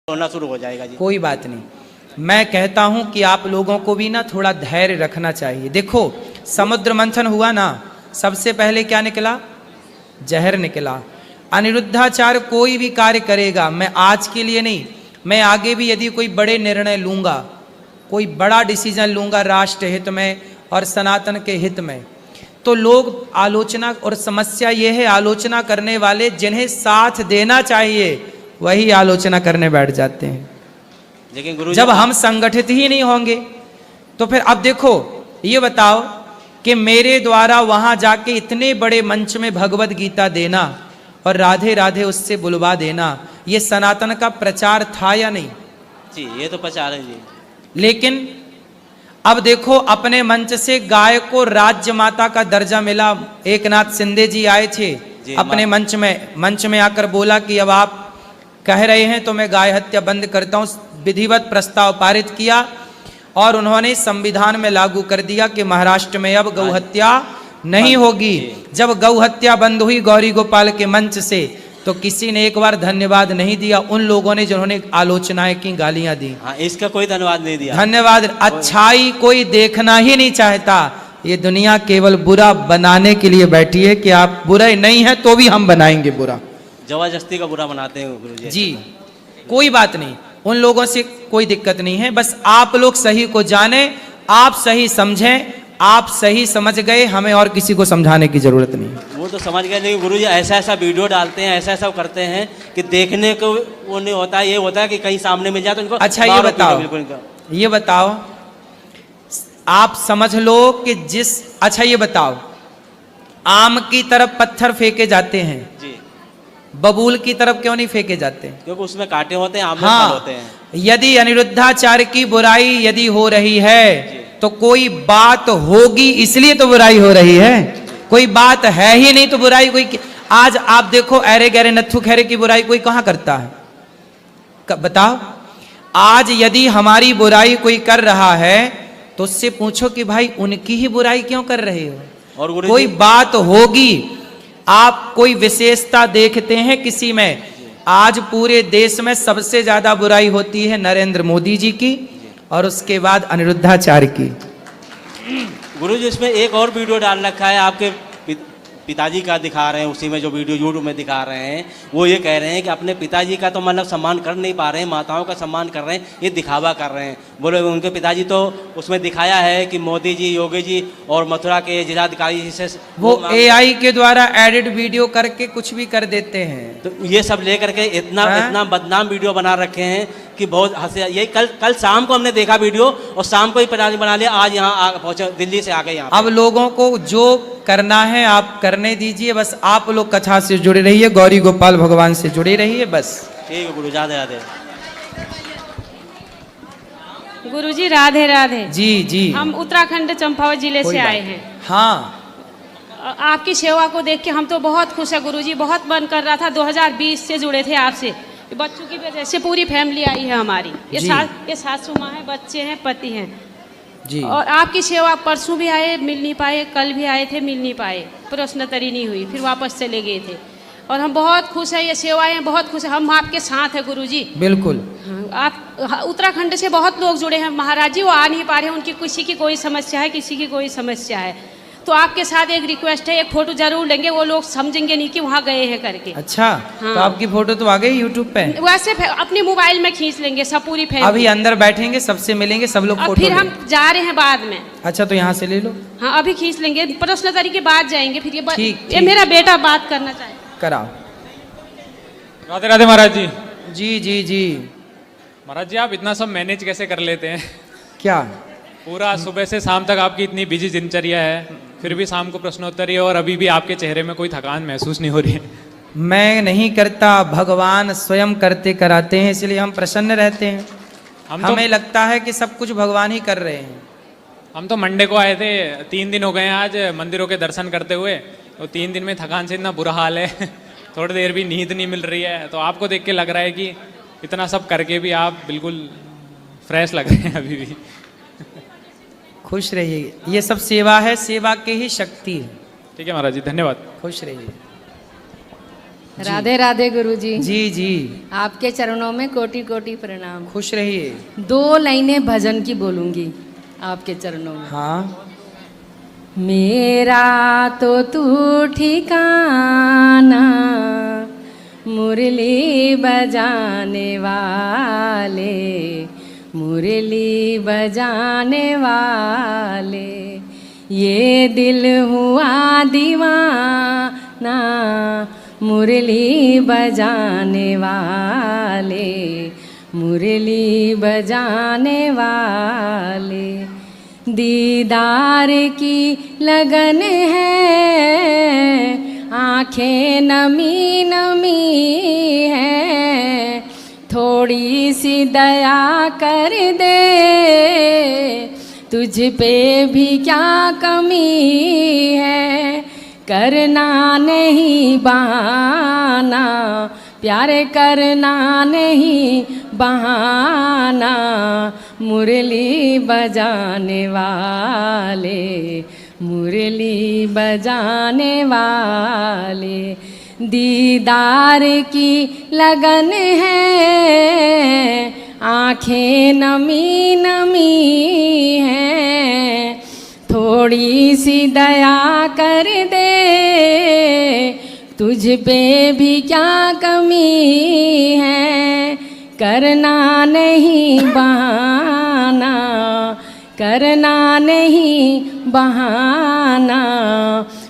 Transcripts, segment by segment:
होना शुरू हो जाएगा जी। कोई बात नहीं, मैं कहता हूं कि आप लोगों को भी ना थोड़ा धैर्य रखना चाहिए। देखो समुद्र मंथन हुआ ना, सबसे पहले क्या निकला? जहर निकला। अनिरुद्धाचार्य कोई भी कार्य करेगा, मैं आज के लिए नहीं, मैं आगे भी यदि कोई बड़े निर्णय लूंगा, कोई बड़ा डिसीजन लूंगा राष्ट्र हित में और सनातन के हित में, तो लोग आलोचना, और समस्या ये है आलोचना करने वाले जिन्हें साथ देना चाहिए वही आलोचना करने बैठ जाते हैं। लेकिन गुरु जब हम संगठित ही नहीं होंगे तो फिर अब देखो, ये बताओ कि मेरे द्वारा वहां जाके इतने बड़े मंच में भगवत गीता देना और राधे राधे उससे बुलवा देना, ये सनातन का प्रचार था या नहीं? जी ये तो प्रचार है जी। लेकिन अब देखो अपने मंच से गाय को राज्य माता का दर्जा मिला। एकनाथ शिंदे जी आए थे अपने मंच में आकर बोला कि अब आप कह रहे हैं तो मैं गाय हत्या बंद करता हूं। विधिवत प्रस्ताव पारित किया और उन्होंने संविधान में लागू कर दिया कि महाराष्ट्र में अब गौ हत्या नहीं होगी। जब गौ हत्या बंद हुई गौरी गोपाल के मंच से, तो किसी ने एक बार धन्यवाद नहीं दिया उन लोगों ने जिन्होंने आलोचनाएं की, गालियां दी। हाँ, इसका कोई धन्यवाद नहीं दिया। धन्यवाद। अच्छाई कोई देखना ही नहीं चाहता। ये दुनिया केवल बुरा बनाने के लिए बैठी है कि आप बुरे नहीं है तो भी हम बनाएंगे बुरा। जबरदस्ती का बुरा बनाते हैं गुरु जी। कोई बात नहीं, उन लोगों से कोई दिक्कत नहीं है, बस आप लोग सही को जाने, आप सही समझें। आप सही समझ गए, हमें और किसी को समझाने की जरूरत नहीं। वो तो समझ गए, लेकिन गुरु जी ऐसा ऐसा वीडियो डालते हैं, ऐसा ऐसा करते हैं कि देखने को वो नहीं होता, ये होता है कि कहीं सामने मिल जाए तो इनको। अच्छा ये बताओ आप समझ लो कि अच्छा ये बताओ, आम की तरफ पत्थर फेंके जाते हैं जी, बबूल की तरफ क्यों नहीं फेंके जाते? क्योंकि उसमें कांटे होते हैं, आम में फल होते हैं। यदि अनिरुद्धाचार्य की बुराई यदि हो रही है तो कोई बात होगी, इसलिए तो बुराई हो रही है। कोई बात है ही नहीं तो बुराई कोई। आज आप देखो अरे गहरे नत्थु खैरे की बुराई कोई कहां करता है? बताओ। आज यदि हमारी बुराई कोई कर रहा है तो उससे पूछो कि भाई उनकी ही बुराई क्यों कर रहे हो? और कोई बात होगी, आप कोई विशेषता देखते हैं किसी में? आज पूरे देश में सबसे ज्यादा बुराई होती है नरेंद्र मोदी जी की और उसके बाद अनिरुद्धाचार्य की। गुरु जी इसमें एक और वीडियो डाल रखा है, आपके पिताजी का दिखा रहे हैं, उसी में जो वीडियो यूट्यूब में दिखा रहे हैं, वो ये कह रहे हैं कि अपने पिताजी का तो मतलब सम्मान कर नहीं पा रहे हैं, माताओं का सम्मान कर रहे हैं, ये दिखावा कर रहे हैं। बोले उनके पिताजी तो उसमें दिखाया है कि मोदी जी, योगी जी और मथुरा के जिलाधिकारी से वो AI के द्वारा एडिट वीडियो करके कुछ भी कर देते हैं। तो ये सब लेकर के इतना बदनाम वीडियो बना रखे हैं कि बहुत हंसे। यही कल शाम को हमने देखा वीडियो और शाम को ही बना लिया, आज यहाँ पहुंचे, दिल्ली से आ गए यहाँ। अब लोगों को जो करना है आप करने दीजिए, बस आप लोग कथा से जुड़े रहिए, गौरी गोपाल भगवान से जुड़े रहिए, बस। ठीक है गुरु, राधे राधे। गुरु जी राधे राधे। जी जी। हम उत्तराखंड चंपावत जिले से आए हैं। हाँ। आपकी सेवा को देख के हम तो बहुत खुश है गुरु जी। बहुत मन कर रहा था, 2020 से जुड़े थे आपसे। बच्चों की वजह से पूरी फैमिली आई है हमारी। ये सासू माँ है, बच्चे हैं, पति हैं जी। और आपकी सेवा परसों भी आए, मिल नहीं पाए, कल भी आए थे, मिल नहीं पाए, प्रश्नोत्तरी नहीं हुई, फिर वापस चले गए थे। और हम बहुत खुश हैं, ये सेवाएं बहुत खुश है, हम आपके साथ हैं गुरु जी। बिल्कुल। आप उत्तराखंड से बहुत लोग जुड़े हैं महाराज जी, वो आ नहीं पा रहे हैं, उनकी किसी की कोई समस्या है, किसी की कोई समस्या है, तो आपके साथ एक रिक्वेस्ट है, एक फोटो जरूर लेंगे, वो लोग समझेंगे नहीं कि वहाँ गए हैं करके। अच्छा। हाँ। तो आपकी फोटो तो आ गई यूट्यूब पे? वैसे अपने मोबाइल में खींच लेंगे सब, पूरी फैमिली। अभी अंदर बैठेंगे, सबसे मिलेंगे, सब लोग फोटो फिर हम जा रहे हैं बाद में। अच्छा, तो यहाँ से ले लो। हाँ, अभी खींच लेंगे, प्रश्नोत्तरी के बाद जाएंगे। फिर ये मेरा बेटा बात करना चाहे, कराओ। राधे राधे महाराज जी। जी जी जी। महाराज जी आप इतना सब मैनेज कैसे कर लेते हैं? क्या? पूरा सुबह से शाम तक आपकी इतनी बिजी दिनचर्या है, फिर भी शाम को प्रश्नोत्तरी, और अभी भी आपके चेहरे में कोई थकान महसूस नहीं हो रही है। मैं नहीं करता, भगवान स्वयं करते कराते हैं, इसलिए हम प्रसन्न रहते हैं। हमें लगता है कि सब कुछ भगवान ही कर रहे हैं। हम तो मंडे को आए थे, 3 दिन हो गए हैं आज मंदिरों के दर्शन करते हुए, तो 3 दिन में थकान से इतना बुरा हाल है, थोड़ी देर भी नींद नहीं मिल रही है। तो आपको देख के लग रहा है कि इतना सब करके भी आप बिल्कुल फ्रेश लग रहे हैं अभी भी। खुश रहिए, ये सब सेवा है, सेवा की ही शक्ति है। ठीक है महाराज जी, धन्यवाद। खुश रहिए। राधे राधे गुरुजी। जी जी, आपके चरणों में कोटि कोटि प्रणाम। खुश रहिए। 2 लाइनें भजन की बोलूंगी आपके चरणों में। हाँ। मेरा तो तू ठिकाना मुरली बजाने वाले, मुरली बजाने वाले, ये दिल हुआ दीवाना मुरली बजाने वाले, मुरली बजाने वाले। दीदार की लगन है, आँखें नमी नमी है, थोड़ी सी दया कर दे, तुझ पे भी क्या कमी है, करना नहीं बहाना, प्यार करना नहीं बहाना, मुरली बजाने वाले, मुरली बजाने वाले। दीदार की लगन है, आँखें नमी नमी है, थोड़ी सी दया कर दे, तुझ पे भी क्या कमी है, करना नहीं बहाना, करना नहीं बहाना,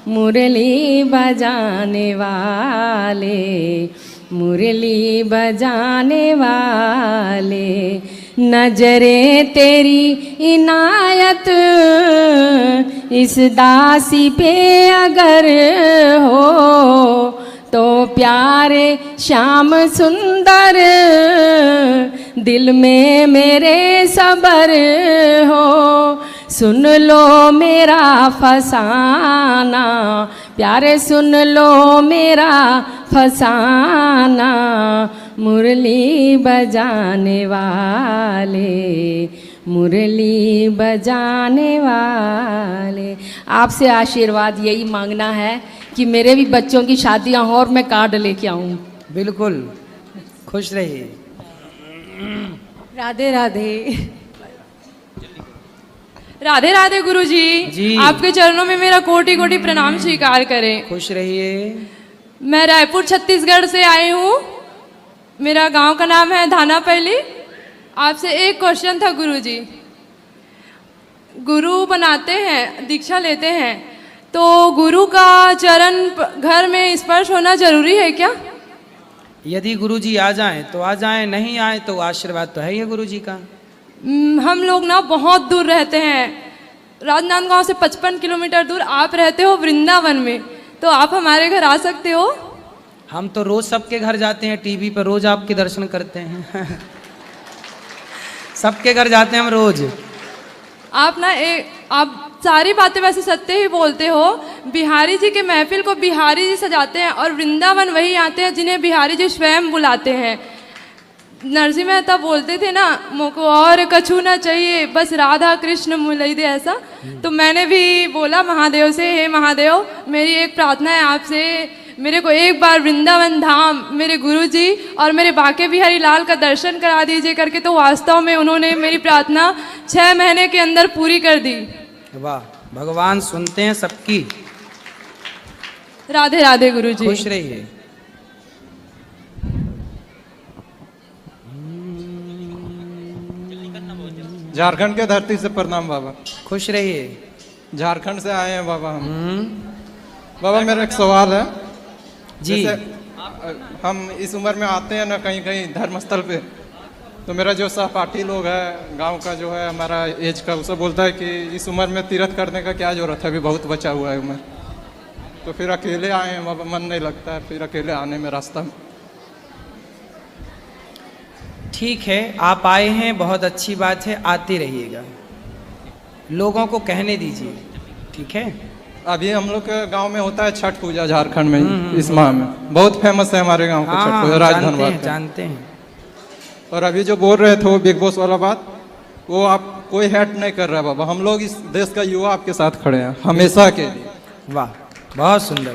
मुरली बजाने वाले, मुरली बजाने वाले। नजरे तेरी इनायत इस दासी पे अगर हो, तो प्यारे श्याम सुंदर दिल में मेरे सबर हो, सुन लो मेरा फसाना, प्यारे सुन लो मेरा फसाना, मुरली बजाने वाले, मुरली बजाने वाले। आपसे आशीर्वाद यही मांगना है कि मेरे भी बच्चों की शादियां हो और मैं कार्ड लेके आऊं। बिल्कुल, खुश रहिए। राधे राधे। राधे राधे गुरुजी जी। आपके चरणों में मेरा कोटि कोटि प्रणाम स्वीकार करें। खुश रहिए। मैं रायपुर छत्तीसगढ़ से आई हूँ। मेरा गांव का नाम है धानापल्ली। आपसे एक क्वेश्चन था गुरुजी। गुरु बनाते हैं, दीक्षा लेते हैं, तो गुरु का चरण घर में स्पर्श होना जरूरी है क्या? यदि गुरुजी आ जाएं तो आ जाएं, नहीं आए तो आशीर्वाद तो है ही गुरुजी का। हम लोग ना बहुत दूर रहते हैं, राजनांदगांव से 55 किलोमीटर दूर। आप रहते हो वृंदावन में, तो आप हमारे घर आ सकते हो? हम तो रोज सबके घर जाते हैं, टीवी पर रोज आपके दर्शन करते हैं। सबके घर जाते हैं हम रोज। आप ना आप सारी बातें वैसे सत्य ही बोलते हो। बिहारी जी के महफिल को बिहारी जी सजाते हैं और वृंदावन वही आते हैं जिन्हें बिहारी जी स्वयं बुलाते हैं। नरसिंह मेहता बोलते थे ना, मोको और कछु ना चाहिए, बस राधा कृष्ण मिलाई दे, ऐसा। तो मैंने भी बोला महादेव से, हे महादेव, मेरी एक प्रार्थना है आपसे, मेरे को एक बार वृंदावन धाम, मेरे गुरुजी और मेरे बाके बिहारी लाल का दर्शन करा दीजिए करके। तो वास्तव में उन्होंने मेरी प्रार्थना 6 महीने के अंदर पूरी कर दी। वाह, भगवान सुनते हैं सबकी। राधे राधे गुरुजी। खुश रहिए। झारखंड के धरती से प्रणाम बाबा। खुश रहिए। झारखंड से आए हैं बाबा हम। बाबा मेरा एक सवाल है जी। जैसे हम इस उम्र में आते हैं ना कहीं कहीं धर्मस्थल पे, तो मेरा जो सहपाठी लोग है गांव का जो है हमारा एज का, उसे बोलता है कि इस उम्र में तीर्थ करने का क्या जरूरत है, अभी बहुत बचा हुआ है उम्र। तो फिर अकेले आए हैं बाबा, मन नहीं लगता है फिर अकेले आने में रास्ता में। ठीक है, आप आए हैं, बहुत अच्छी बात है, आते रहिएगा, लोगों को कहने दीजिए, ठीक है। अभी हम लोग के गांव में होता है छठ पूजा झारखंड में, इस माह में बहुत फेमस है हमारे गांव का छठ पूजा, राजधनबाद जानते हैं। और अभी जो बोल रहे थे वो बिग बॉस वाला बात, वो आप कोई हेट नहीं कर रहा बाबा, हम लोग इस देश का युवा आपके साथ खड़े हैं हमेशा के लिए। वाह, बहुत सुंदर।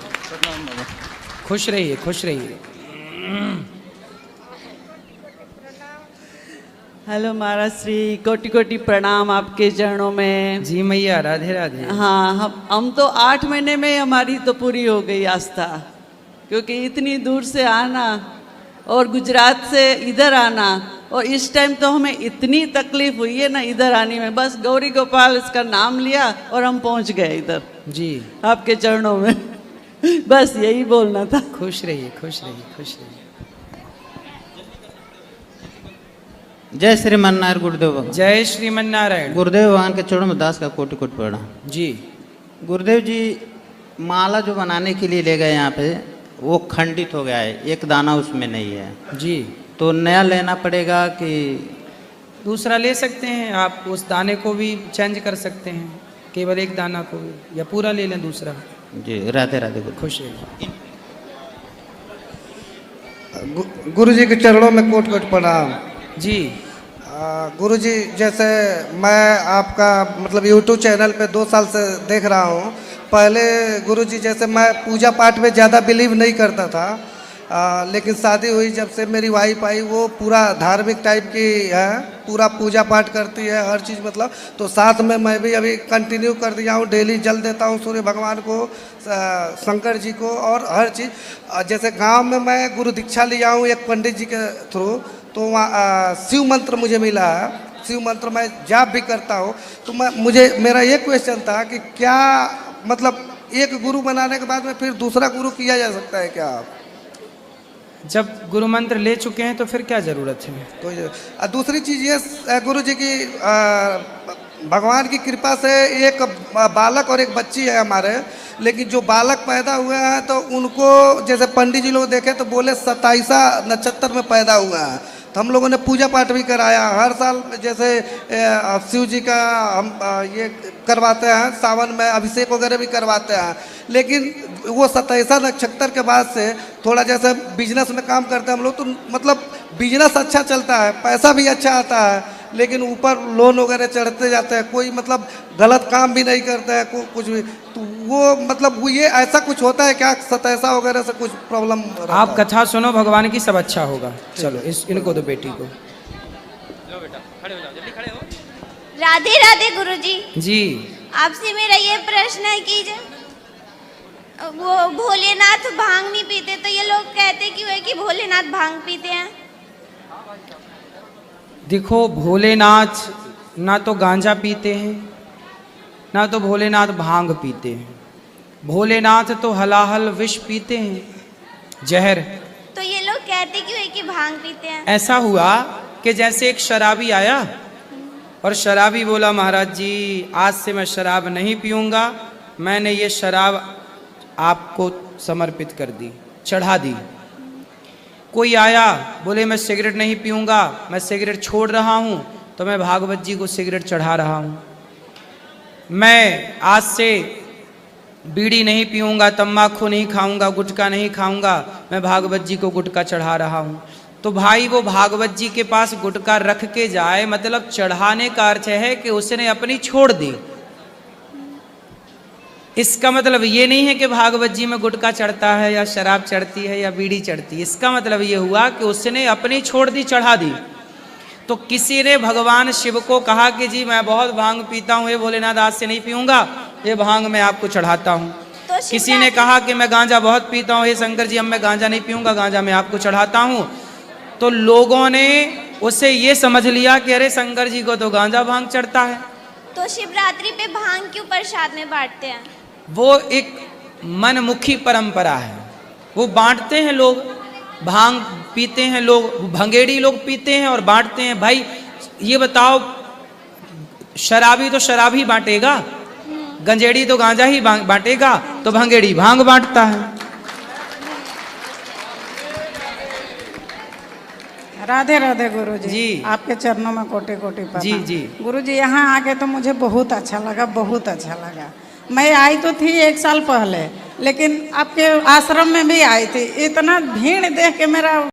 खुश रहिए, खुश रहिए। हेलो महाराज श्री, कोटि कोटि प्रणाम आपके चरणों में। जी मैया, राधे राधे। हाँ, हम तो 8 महीने में हमारी तो पूरी हो गई आस्था, क्योंकि इतनी दूर से आना और गुजरात से इधर आना, और इस टाइम तो हमें इतनी तकलीफ हुई है ना इधर आने में। बस गौरी गोपाल इसका नाम लिया और हम पहुंच गए इधर जी आपके चरणों में। बस यही बोलना था। खुश रहिए, खुश रहिए, खुश रहिए। जय श्रीमन नारायण गुरुदेव भगवान। जय श्रीमन नारायण। गुरुदेव भगवान के चरणों में दास का कोटि कोटि प्रणाम। जी गुरुदेव जी, माला जो बनाने के लिए ले गए यहाँ पे, वो खंडित हो गया है, एक दाना उसमें नहीं है जी। तो नया लेना पड़ेगा कि दूसरा ले सकते हैं आप, उस दाने को भी चेंज कर सकते हैं, केवल एक दाना को भी, या पूरा ले लें दूसरा। जी राधे राधे गुरु। खुश रहिए। गुरु जी के चरणों में कोट कोट प्रणाम। जी गुरु जी, जैसे मैं आपका मतलब यूट्यूब चैनल पे 2 साल से देख रहा हूँ। पहले गुरु जी, जैसे मैं पूजा पाठ में ज़्यादा बिलीव नहीं करता था, लेकिन शादी हुई जब से मेरी वाइफ आई, वो पूरा धार्मिक टाइप की है, पूरा पूजा पाठ करती है, हर चीज़ मतलब। तो साथ में मैं भी अभी कंटिन्यू कर दिया हूँ, डेली जल देता हूँ सूर्य भगवान को, शंकर जी को, और हर चीज़। जैसे गांव में मैं गुरु दीक्षा लिया हूँ एक पंडित जी के थ्रू, तो वहाँ शिव मंत्र मुझे मिला है, शिव मंत्र मैं जाप भी करता हूँ। तो मेरा ये क्वेश्चन था कि क्या मतलब एक गुरु बनाने के बाद में फिर दूसरा गुरु किया जा सकता है क्या? जब गुरु मंत्र ले चुके हैं तो फिर क्या जरूरत है? कोई दूसरी चीज़ ये गुरु जी की भगवान की कृपा से एक बालक और एक बच्ची है हमारे, लेकिन जो बालक पैदा हुए हैं तो उनको जैसे पंडित जी लोग देखे तो बोले 27 नक्षत्र में पैदा हुआ है। तो हम लोगों ने पूजा पाठ भी कराया हर साल, जैसे शिव जी का हम ये करवाते हैं, सावन में अभिषेक वगैरह भी करवाते हैं। लेकिन वो 27 नक्षत्र के बाद से थोड़ा जैसे बिजनेस में काम करते हैं हम लोग, तो मतलब बिजनेस अच्छा चलता है, पैसा भी अच्छा आता है, लेकिन ऊपर लोन वगैरह चढ़ते जाते हैं, कोई मतलब गलत काम भी नहीं करते हैं, कुछ भी। तो वो मतलब वो ये ऐसा कुछ होता है क्या, 27 वगैरह से कुछ प्रॉब्लम? आप कथा सुनो भगवान की, सब अच्छा होगा। चलो इनको दो, बेटी को। राधे राधे गुरुजी। जी आपसे मेरा ये प्रश्न है कि वो भोलेनाथ भांग नहीं पीते, तो ये लोग कहते क्यों है कि भोलेनाथ भांग पीते हैं? देखो, भोलेनाथ ना तो गांजा पीते हैं, ना तो भोलेनाथ भांग पीते हैं। भोलेनाथ तो हलाहल विष पीते हैं, जहर। तो ये लोग कहते क्यों है कि भांग पीते हैं? ऐसा हुआ कि जैसे एक शराबी आया और शराबी बोला, महाराज जी आज से मैं शराब नहीं पीऊंगा, मैंने ये शराब आपको समर्पित कर दी, चढ़ा दी। कोई आया, बोले मैं सिगरेट नहीं पीऊंगा, मैं सिगरेट छोड़ रहा हूँ, तो मैं भागवत जी को सिगरेट चढ़ा रहा हूँ। मैं आज से बीड़ी नहीं पीऊंगा, तम्बाकू नहीं खाऊंगा, गुटखा नहीं खाऊंगा, मैं भागवत जी को गुटखा चढ़ा रहा हूँ। तो भाई वो भागवत जी के पास गुटखा रख के जाए, मतलब चढ़ाने का अर्थ है कि उसने अपनी छोड़ दी। इसका मतलब ये नहीं है कि भागवत जी में गुटखा चढ़ता है या शराब चढ़ती है या बीड़ी चढ़ती है। इसका मतलब ये हुआ कि उसने अपनी छोड़ दी, चढ़ा दी। तो किसी ने भगवान शिव को कहा कि जी मैं बहुत भांग पीता हूँ, ये भोलेनाथ आज से नहीं पीऊंगा, ये भांग मैं आपको चढ़ाता हूँ। तो किसी ने कहा कि मैं गांजा बहुत पीता हूँ, ये शंकर जी अब मैं गांजा नहीं पीऊंगा, गांजा मैं आपको चढ़ाता हूँ। तो लोगों ने उससे ये समझ लिया कि अरे शंकर जी को तो गांजा भांग चढ़ता है। तो शिवरात्रि पे भांग क्यों प्रसाद में बांटते हैं? वो एक मनमुखी परंपरा है, वो बांटते हैं लोग, भांग पीते हैं लोग, भंगेड़ी लोग पीते हैं और बांटते हैं। भाई ये बताओ, शराबी तो शराब ही बांटेगा, गंजेड़ी तो गांजा ही बांटेगा, तो भंगेड़ी भांग बांटता है। राधे राधे गुरु जी, आपके चरणों में कोटि कोटि प्रणाम। जी जी गुरु जी, यहाँ आके तो मुझे बहुत अच्छा लगा, बहुत अच्छा लगा। मैं आई तो थी 1 साल पहले, लेकिन आपके आश्रम में भी आई थी। इतना भीड़ देख के मेरा